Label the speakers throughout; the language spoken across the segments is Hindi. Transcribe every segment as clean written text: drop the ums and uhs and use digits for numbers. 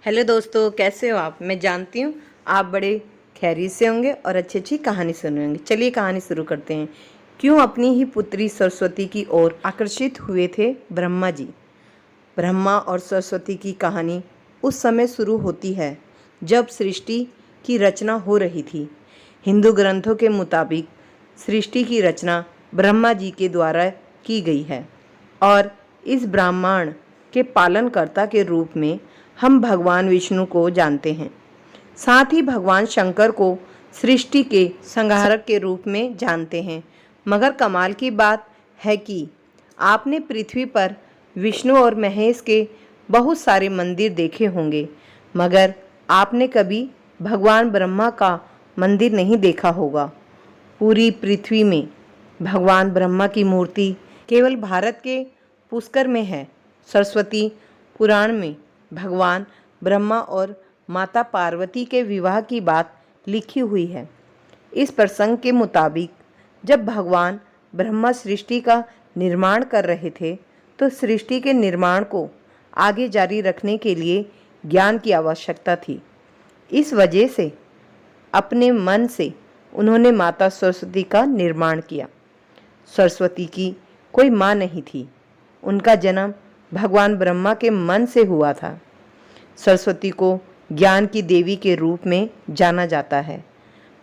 Speaker 1: हेलो दोस्तों, कैसे हो आप। मैं जानती हूँ आप बड़े खैरियत से होंगे और अच्छी अच्छी कहानी सुन रहे होंगे। चलिए कहानी शुरू करते हैं। क्यों अपनी ही पुत्री सरस्वती की ओर आकर्षित हुए थे ब्रह्मा जी। ब्रह्मा और सरस्वती की कहानी उस समय शुरू होती है जब सृष्टि की रचना हो रही थी। हिंदू ग्रंथों के मुताबिक सृष्टि की रचना ब्रह्मा जी के द्वारा की गई है और इस ब्रह्मांड के पालनकर्ता के रूप में हम भगवान विष्णु को जानते हैं। साथ ही भगवान शंकर को सृष्टि के संहारक के रूप में जानते हैं। मगर कमाल की बात है कि आपने पृथ्वी पर विष्णु और महेश के बहुत सारे मंदिर देखे होंगे, मगर आपने कभी भगवान ब्रह्मा का मंदिर नहीं देखा होगा। पूरी पृथ्वी में भगवान ब्रह्मा की मूर्ति केवल भारत के पुष्कर में है। सरस्वती पुराण में भगवान ब्रह्मा और माता पार्वती के विवाह की बात लिखी हुई है। इस प्रसंग के मुताबिक जब भगवान ब्रह्मा सृष्टि का निर्माण कर रहे थे तो सृष्टि के निर्माण को आगे जारी रखने के लिए ज्ञान की आवश्यकता थी। इस वजह से अपने मन से उन्होंने माता सरस्वती का निर्माण किया। सरस्वती की कोई माँ नहीं थी, उनका जन्म भगवान ब्रह्मा के मन से हुआ था। सरस्वती को ज्ञान की देवी के रूप में जाना जाता है।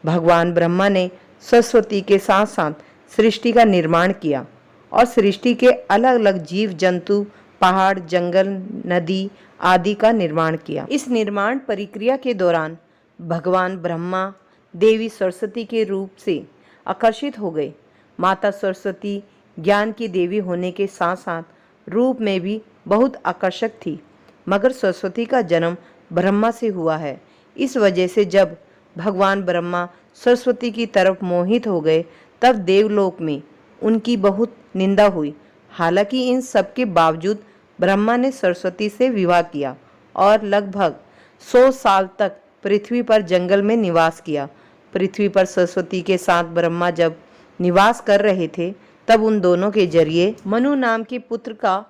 Speaker 1: भगवान ब्रह्मा ने सरस्वती के साथ साथ सृष्टि का निर्माण किया और सृष्टि के अलग अलग जीव जंतु, पहाड़, जंगल, नदी आदि का निर्माण किया। इस निर्माण प्रक्रिया के दौरान भगवान ब्रह्मा देवी सरस्वती के रूप से आकर्षित हो गए। माता सरस्वती ज्ञान की देवी होने के साथ साथ रूप में भी बहुत आकर्षक थी, मगर सरस्वती का जन्म ब्रह्मा से हुआ है। इस वजह से जब भगवान ब्रह्मा सरस्वती की तरफ मोहित हो गए तब देवलोक में उनकी बहुत निंदा हुई। हालांकि इन सब के बावजूद ब्रह्मा ने सरस्वती से विवाह किया और लगभग 100 साल तक पृथ्वी पर जंगल में निवास किया। पृथ्वी पर सरस्वती के साथ ब्रह्मा जब निवास कर रहे थे तब उन दोनों के जरिए मनु नाम के पुत्र का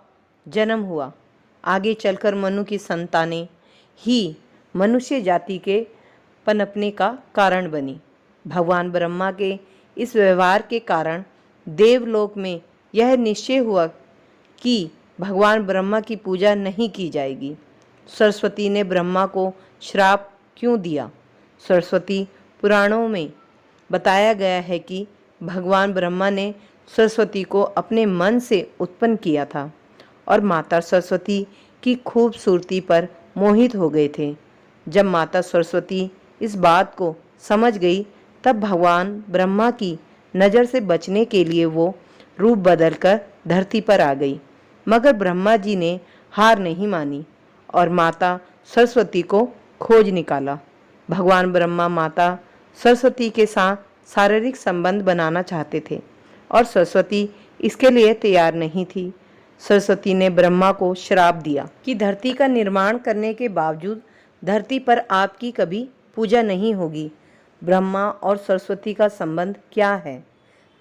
Speaker 1: जन्म हुआ। आगे चलकर मनु की संतानें ही मनुष्य जाति के पनपने का कारण बनी। भगवान ब्रह्मा के इस व्यवहार के कारण देवलोक में यह निश्चय हुआ कि भगवान ब्रह्मा की पूजा नहीं की जाएगी। सरस्वती ने ब्रह्मा को श्राप क्यों दिया? सरस्वती पुराणों में बताया गया है कि भगवान ब्रह्मा ने सरस्वती को अपने मन से उत्पन्न किया था और माता सरस्वती की खूबसूरती पर मोहित हो गए थे। जब माता सरस्वती इस बात को समझ गई तब भगवान ब्रह्मा की नज़र से बचने के लिए वो रूप बदलकर धरती पर आ गई। मगर ब्रह्मा जी ने हार नहीं मानी और माता सरस्वती को खोज निकाला। भगवान ब्रह्मा माता सरस्वती के साथ शारीरिक संबंध बनाना चाहते थे और सरस्वती इसके लिए तैयार नहीं थी। सरस्वती ने ब्रह्मा को श्राप दिया कि धरती का निर्माण करने के बावजूद धरती पर आपकी कभी पूजा नहीं होगी। ब्रह्मा और सरस्वती का संबंध क्या है?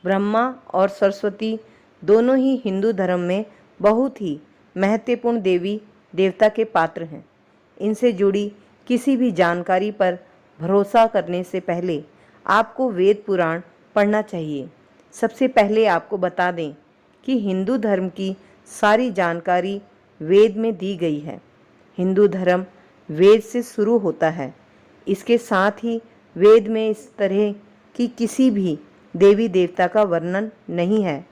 Speaker 1: ब्रह्मा और सरस्वती दोनों ही हिंदू धर्म में बहुत ही महत्वपूर्ण देवी देवता के पात्र हैं। इनसे जुड़ी किसी भी जानकारी पर भरोसा करने से पहले आपको वेद पुराण पढ़ना चाहिए। सबसे पहले आपको बता दें कि हिंदू धर्म की सारी जानकारी वेद में दी गई है। हिंदू धर्म वेद से शुरू होता है। इसके साथ ही वेद में इस तरह की किसी भी देवी देवता का वर्णन नहीं है।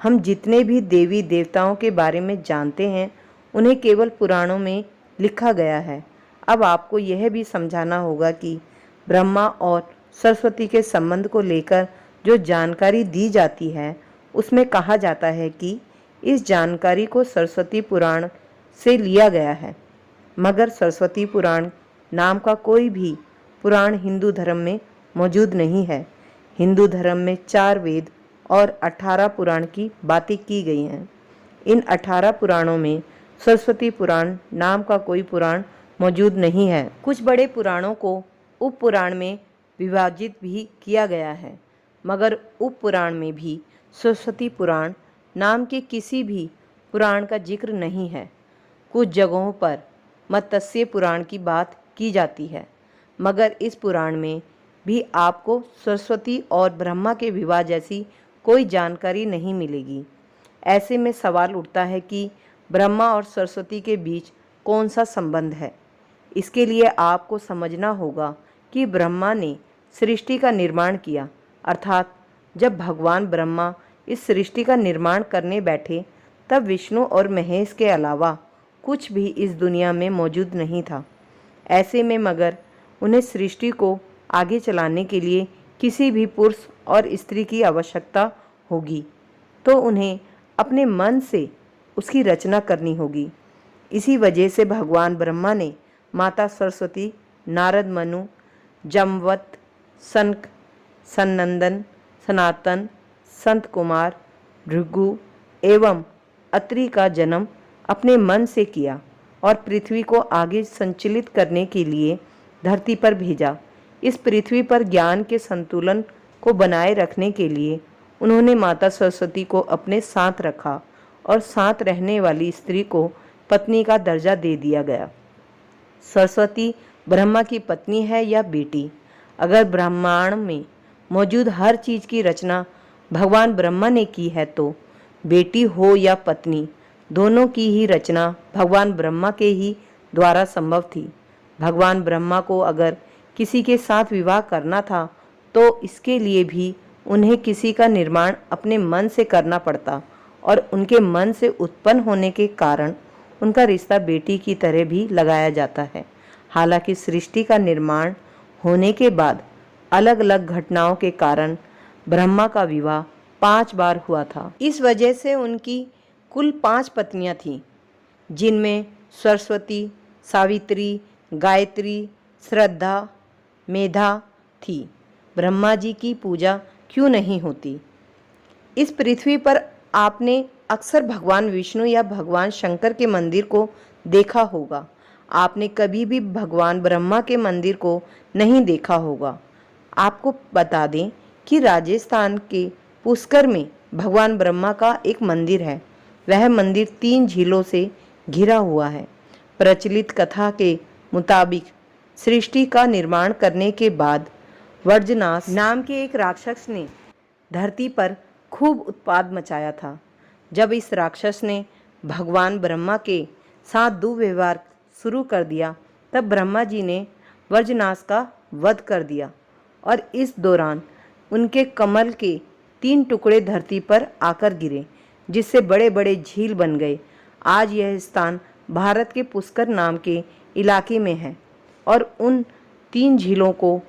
Speaker 1: हम जितने भी देवी देवताओं के बारे में जानते हैं उन्हें केवल पुराणों में लिखा गया है। अब आपको यह भी समझाना होगा कि ब्रह्मा और सरस्वती के संबंध को लेकर जो जानकारी दी जाती है उसमें कहा जाता है कि इस जानकारी को सरस्वती पुराण से लिया गया है, मगर सरस्वती पुराण नाम का कोई भी पुराण हिंदू धर्म में मौजूद नहीं है। हिंदू धर्म में 4 वेद और 18 पुराण की बातें की गई हैं। इन 18 पुराणों में सरस्वती पुराण नाम का कोई पुराण मौजूद नहीं है। कुछ बड़े पुराणों को उप पुराण में विभाजित भी किया गया है, मगर उप पुराण में भी सरस्वती पुराण नाम के किसी भी पुराण का जिक्र नहीं है। कुछ जगहों पर मत्स्य पुराण की बात की जाती है, मगर इस पुराण में भी आपको सरस्वती और ब्रह्मा के विवाह जैसी कोई जानकारी नहीं मिलेगी। ऐसे में सवाल उठता है कि ब्रह्मा और सरस्वती के बीच कौन सा संबंध है। इसके लिए आपको समझना होगा कि ब्रह्मा ने सृष्टि का निर्माण किया, अर्थात जब भगवान ब्रह्मा इस सृष्टि का निर्माण करने बैठे तब विष्णु और महेश के अलावा कुछ भी इस दुनिया में मौजूद नहीं था। ऐसे में मगर उन्हें सृष्टि को आगे चलाने के लिए किसी भी पुरुष और स्त्री की आवश्यकता होगी, तो उन्हें अपने मन से उसकी रचना करनी होगी। इसी वजह से भगवान ब्रह्मा ने माता सरस्वती, नारद, मनु, जमवत, सनक, सनंदन, सनातन, संत कुमार, भृगु एवं अत्रि का जन्म अपने मन से किया और पृथ्वी को आगे संचालित करने के लिए धरती पर भेजा। इस पृथ्वी पर ज्ञान के संतुलन को बनाए रखने के लिए उन्होंने माता सरस्वती को अपने साथ रखा और साथ रहने वाली स्त्री को पत्नी का दर्जा दे दिया गया। सरस्वती ब्रह्मा की पत्नी है या बेटी। अगर ब्रह्मांड में मौजूद हर चीज की रचना भगवान ब्रह्मा ने की है तो बेटी हो या पत्नी, दोनों की ही रचना भगवान ब्रह्मा के ही द्वारा संभव थी। भगवान ब्रह्मा को अगर किसी के साथ विवाह करना था तो इसके लिए भी उन्हें किसी का निर्माण अपने मन से करना पड़ता और उनके मन से उत्पन्न होने के कारण उनका रिश्ता बेटी की तरह भी लगाया जाता है। हालांकि सृष्टि का निर्माण होने के बाद अलग अलग घटनाओं के कारण ब्रह्मा का विवाह 5 बार हुआ था। इस वजह से उनकी कुल 5 पत्नियां थीं, जिनमें सरस्वती, सावित्री, गायत्री, श्रद्धा, मेधा थी। ब्रह्मा जी की पूजा क्यों नहीं होती? इस पृथ्वी पर आपने अक्सर भगवान विष्णु या भगवान शंकर के मंदिर को देखा होगा। आपने कभी भी भगवान ब्रह्मा के मंदिर को नहीं देखा होगा। आपको बता दें कि राजस्थान के पुष्कर में भगवान ब्रह्मा का एक मंदिर है। वह मंदिर 3 झीलों से घिरा हुआ है। प्रचलित कथा के मुताबिक सृष्टि का निर्माण करने के बाद वर्जनास नाम के एक राक्षस ने धरती पर खूब उत्पात मचाया था। जब इस राक्षस ने भगवान ब्रह्मा के साथ दुर्व्यवहार शुरू कर दिया तब ब्रह्मा जी ने वर्जनास का वध कर दिया और इस दौरान उनके कमल के 3 टुकड़े धरती पर आकर गिरे, जिससे बड़े बड़े झील बन गए। आज यह स्थान भारत के पुष्कर नाम के इलाके में है और उन 3 झीलों को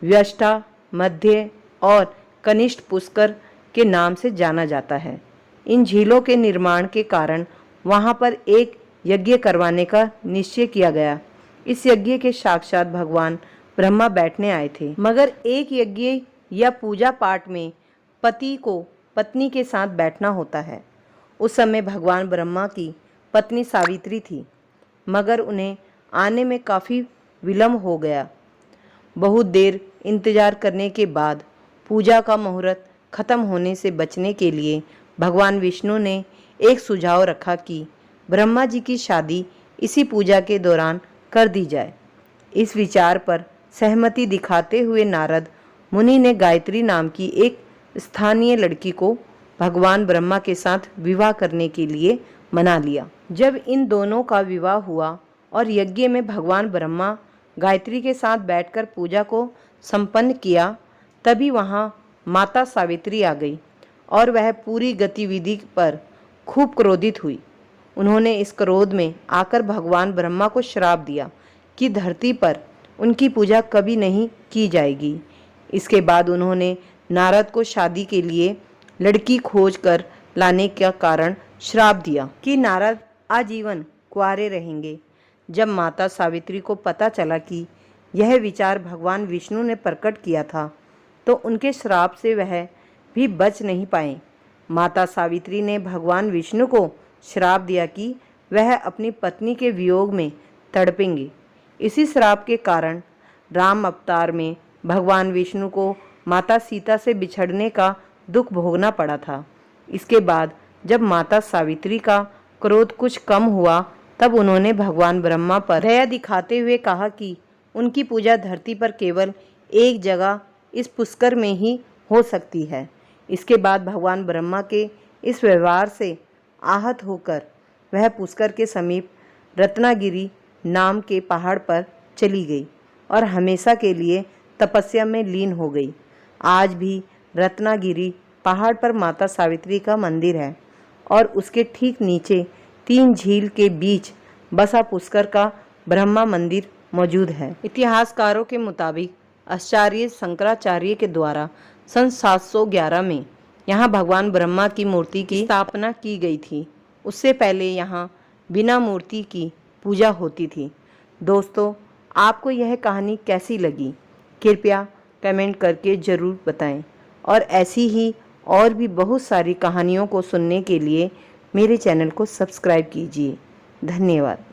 Speaker 1: व्यष्टा, मध्य और कनिष्ठ पुष्कर के नाम से जाना जाता है। इन झीलों के निर्माण के कारण वहां पर एक यज्ञ करवाने का निश्चय किया गया। इस यज्ञ के साक्षात भगवान ब्रह्मा बैठने आए थे, मगर एक यज्ञ या पूजा पाठ में पति को पत्नी के साथ बैठना होता है। उस समय भगवान ब्रह्मा की पत्नी सावित्री थी, मगर उन्हें आने में काफ़ी विलम्ब हो गया। बहुत देर इंतजार करने के बाद पूजा का मुहूर्त खत्म होने से बचने के लिए भगवान विष्णु ने एक सुझाव रखा कि ब्रह्मा जी की शादी इसी पूजा के दौरान कर दी जाए। इस विचार पर सहमति दिखाते हुए नारद मुनि ने गायत्री नाम की एक स्थानीय लड़की को भगवान ब्रह्मा के साथ विवाह करने के लिए मना लिया। जब इन दोनों का विवाह हुआ और यज्ञ में भगवान ब्रह्मा गायत्री के साथ बैठकर पूजा को संपन्न किया, तभी वहाँ माता सावित्री आ गई और वह पूरी गतिविधि पर खूब क्रोधित हुई। उन्होंने इस क्रोध में आकर भगवान ब्रह्मा को श्राप दिया कि धरती पर उनकी पूजा कभी नहीं की जाएगी। इसके बाद उन्होंने नारद को शादी के लिए लड़की खोज कर लाने का कारण श्राप दिया कि नारद आजीवन कुंवारे रहेंगे। जब माता सावित्री को पता चला कि यह विचार भगवान विष्णु ने प्रकट किया था तो उनके श्राप से वह भी बच नहीं पाए। माता सावित्री ने भगवान विष्णु को श्राप दिया कि वह अपनी पत्नी के वियोग में तड़पेंगे। इसी श्राप के कारण राम अवतार में भगवान विष्णु को माता सीता से बिछड़ने का दुख भोगना पड़ा था। इसके बाद जब माता सावित्री का क्रोध कुछ कम हुआ तब उन्होंने भगवान ब्रह्मा पर दया दिखाते हुए कहा कि उनकी पूजा धरती पर केवल एक जगह इस पुष्कर में ही हो सकती है। इसके बाद भगवान ब्रह्मा के इस व्यवहार से आहत होकर वह पुष्कर के समीप रत्नागिरी नाम के पहाड़ पर चली गई और हमेशा के लिए तपस्या में लीन हो गई। आज भी रत्नागिरी पहाड़ पर माता सावित्री का मंदिर है और उसके ठीक नीचे 3 झील के बीच बसा पुष्कर का ब्रह्मा मंदिर मौजूद है। इतिहासकारों के मुताबिक आचार्य शंकराचार्य के द्वारा सन 711 में यहाँ भगवान ब्रह्मा की मूर्ति की स्थापना की गई थी। उससे पहले यहाँ बिना मूर्ति की पूजा होती थी। दोस्तों, आपको यह कहानी कैसी लगी? कृपया कमेंट करके ज़रूर बताएं और ऐसी ही और भी बहुत सारी कहानियों को सुनने के लिए मेरे चैनल को सब्सक्राइब कीजिए। धन्यवाद।